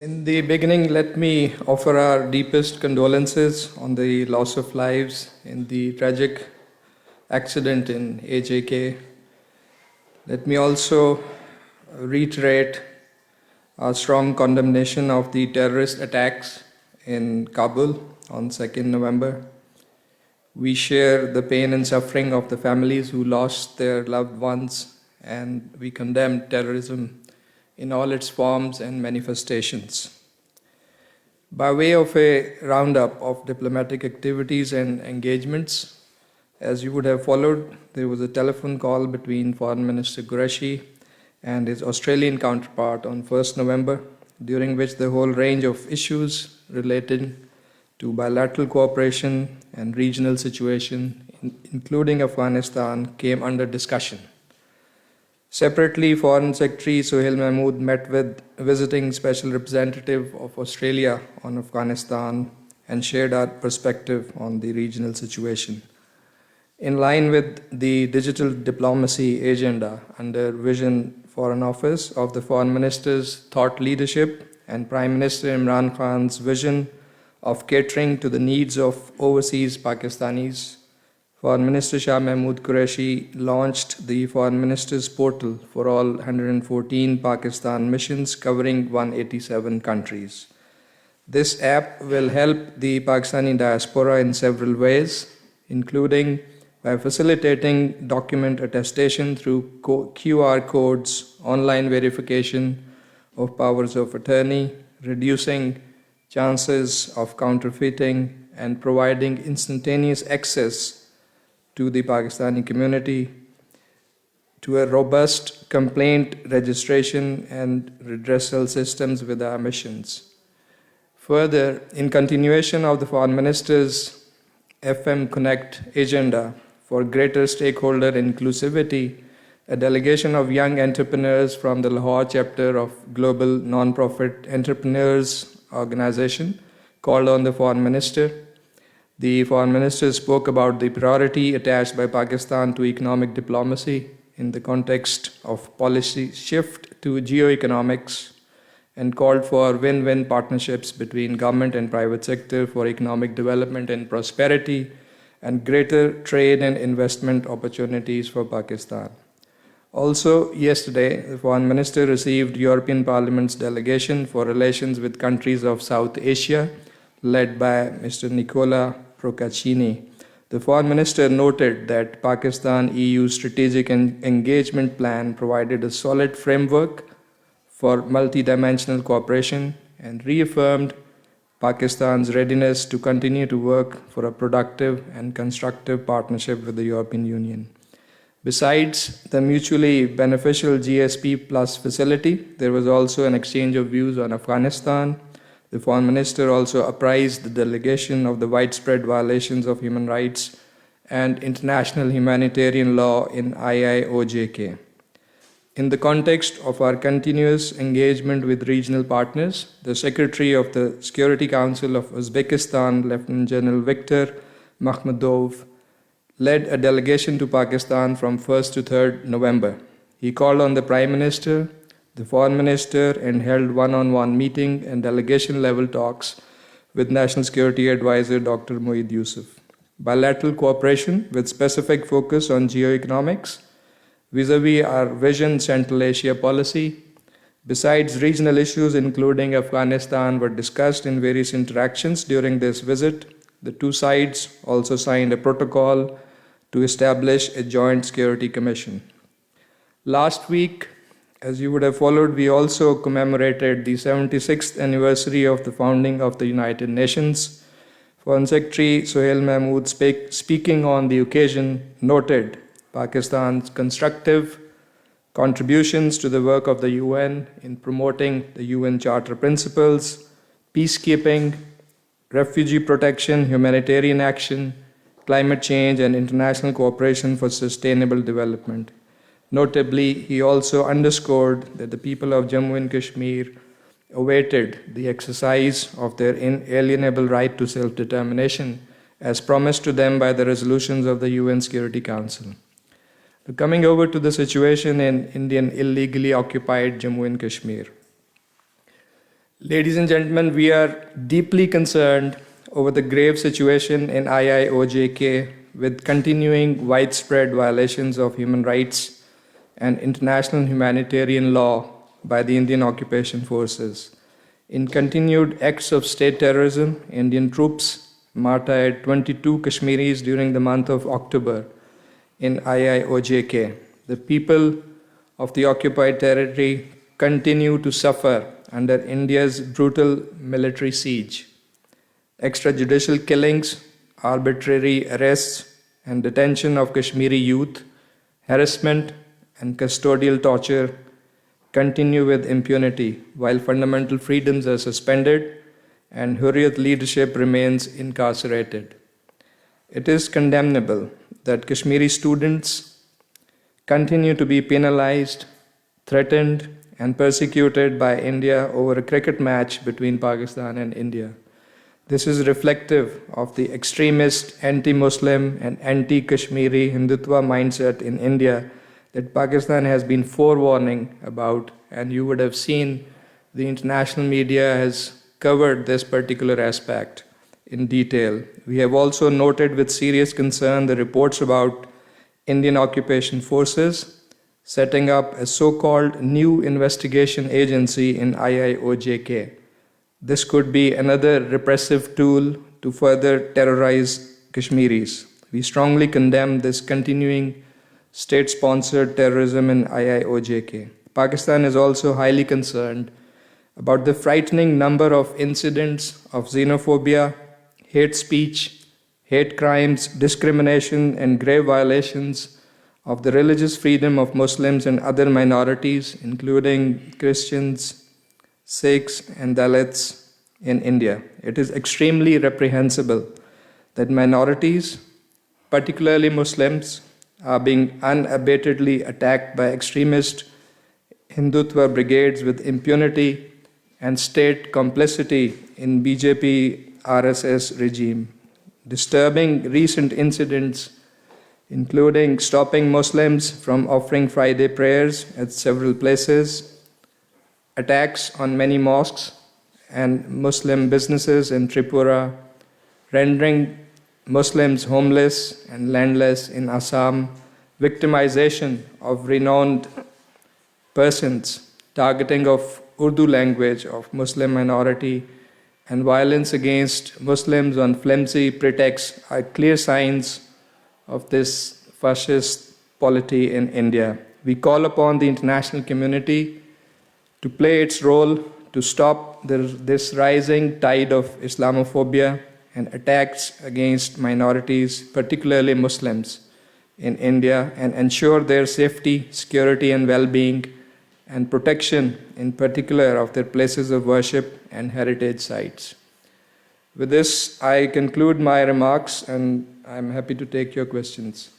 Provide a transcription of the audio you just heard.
In the beginning, let me offer our deepest condolences on the loss of lives in the tragic accident in AJK. Let me also reiterate our strong condemnation of the terrorist attacks in Kabul on 2nd November. We share the pain and suffering of the families who lost their loved ones, and we condemn terrorism in all its forms and manifestations. By way of a roundup of diplomatic activities and engagements, as you would have followed, there was a telephone call between Foreign Minister Qureshi and his Australian counterpart on 1st November, during which the whole range of issues relating to bilateral cooperation and regional situation, including Afghanistan, came under discussion. Separately, Foreign Secretary Suhail Mahmood met with visiting Special Representative of Australia on Afghanistan and shared our perspective on the regional situation. In line with the digital diplomacy agenda under Vision Foreign Office of the Foreign Minister's thought leadership and Prime Minister Imran Khan's vision of catering to the needs of overseas Pakistanis, Foreign Minister Shah Mahmood Qureshi launched the Foreign Ministers Portal for all 114 Pakistan missions covering 187 countries. This app will help the Pakistani diaspora in several ways, including by facilitating document attestation through QR codes, online verification of powers of attorney, reducing chances of counterfeiting, and providing instantaneous access to the Pakistani community to a robust complaint registration and redressal systems with our missions. Further, in continuation of the Foreign Minister's FM Connect agenda for greater stakeholder inclusivity, a delegation of young entrepreneurs from the Lahore chapter of Global Non-Profit Entrepreneurs Organization called on the Foreign Minister. The Foreign Minister spoke about the priority attached by Pakistan to economic diplomacy in the context of policy shift to geoeconomics and called for win-win partnerships between government and private sector for economic development and prosperity and greater trade and investment opportunities for Pakistan. Also, yesterday, the Foreign Minister received European Parliament's delegation for relations with countries of South Asia, led by Mr. Nicola Procaccini. The Foreign Minister noted that Pakistan-EU strategic engagement plan provided a solid framework for multidimensional cooperation and reaffirmed Pakistan's readiness to continue to work for a productive and constructive partnership with the European Union. Besides the mutually beneficial GSP Plus facility, there was also an exchange of views on Afghanistan. The Foreign Minister also apprised the delegation of the widespread violations of human rights and international humanitarian law in IIOJK. In the context of our continuous engagement with regional partners, the Secretary of the Security Council of Uzbekistan, Lieutenant General Viktor Makhmudov, led a delegation to Pakistan from 1st to 3rd November. He called on the Prime Minister, the Foreign Minister, and held one-on-one meeting and delegation-level talks with National Security Advisor Dr. Moeed Yusuf. Bilateral cooperation with specific focus on geoeconomics vis-à-vis our Vision Central Asia policy. Besides regional issues including Afghanistan were discussed in various interactions during this visit. The two sides also signed a protocol to establish a joint security commission. Last week, as you would have followed, we also commemorated the 76th anniversary of the founding of the United Nations. Foreign Secretary Suhail Mahmood, speaking on the occasion, noted Pakistan's constructive contributions to the work of the UN in promoting the UN Charter principles, peacekeeping, refugee protection, humanitarian action, climate change, and international cooperation for sustainable development. Notably, he also underscored that the people of Jammu and Kashmir awaited the exercise of their inalienable right to self-determination as promised to them by the resolutions of the UN Security Council. Coming over to the situation in Indian illegally occupied Jammu and Kashmir. Ladies and gentlemen, we are deeply concerned over the grave situation in IIOJK with continuing widespread violations of human rights and international humanitarian law by the Indian occupation forces. In continued acts of state terrorism, Indian troops martyred 22 Kashmiris during the month of October in IIOJK. The people of the occupied territory continue to suffer under India's brutal military siege. Extrajudicial killings, arbitrary arrests and detention of Kashmiri youth, harassment and custodial torture continue with impunity, while fundamental freedoms are suspended and Hurriyat leadership remains incarcerated. It is condemnable that Kashmiri students continue to be penalized, threatened, and persecuted by India over a cricket match between Pakistan and India. This is reflective of the extremist anti-Muslim and anti-Kashmiri Hindutva mindset in India that Pakistan has been forewarning about, and you would have seen the international media has covered this particular aspect in detail. We have also noted with serious concern the reports about Indian occupation forces setting up a so-called new investigation agency in IIOJK. This could be another repressive tool to further terrorize Kashmiris. We strongly condemn this continuing state-sponsored terrorism in IIOJK. Pakistan is also highly concerned about the frightening number of incidents of xenophobia, hate speech, hate crimes, discrimination, and grave violations of the religious freedom of Muslims and other minorities, including Christians, Sikhs, and Dalits in India. It is extremely reprehensible that minorities, particularly Muslims, are being unabatedly attacked by extremist Hindutva brigades with impunity and state complicity in BJP RSS regime. Disturbing recent incidents including stopping Muslims from offering Friday prayers at several places, attacks on many mosques and Muslim businesses in Tripura, rendering Muslims homeless and landless in Assam, victimization of renowned persons, targeting of Urdu language of Muslim minority, and violence against Muslims on flimsy pretexts are clear signs of this fascist polity in India. We call upon the international community to play its role to stop this rising tide of Islamophobia and attacks against minorities, particularly Muslims in India, and ensure their safety, security, and well-being, and protection, in particular, of their places of worship and heritage sites. With this, I conclude my remarks, and I'm happy to take your questions.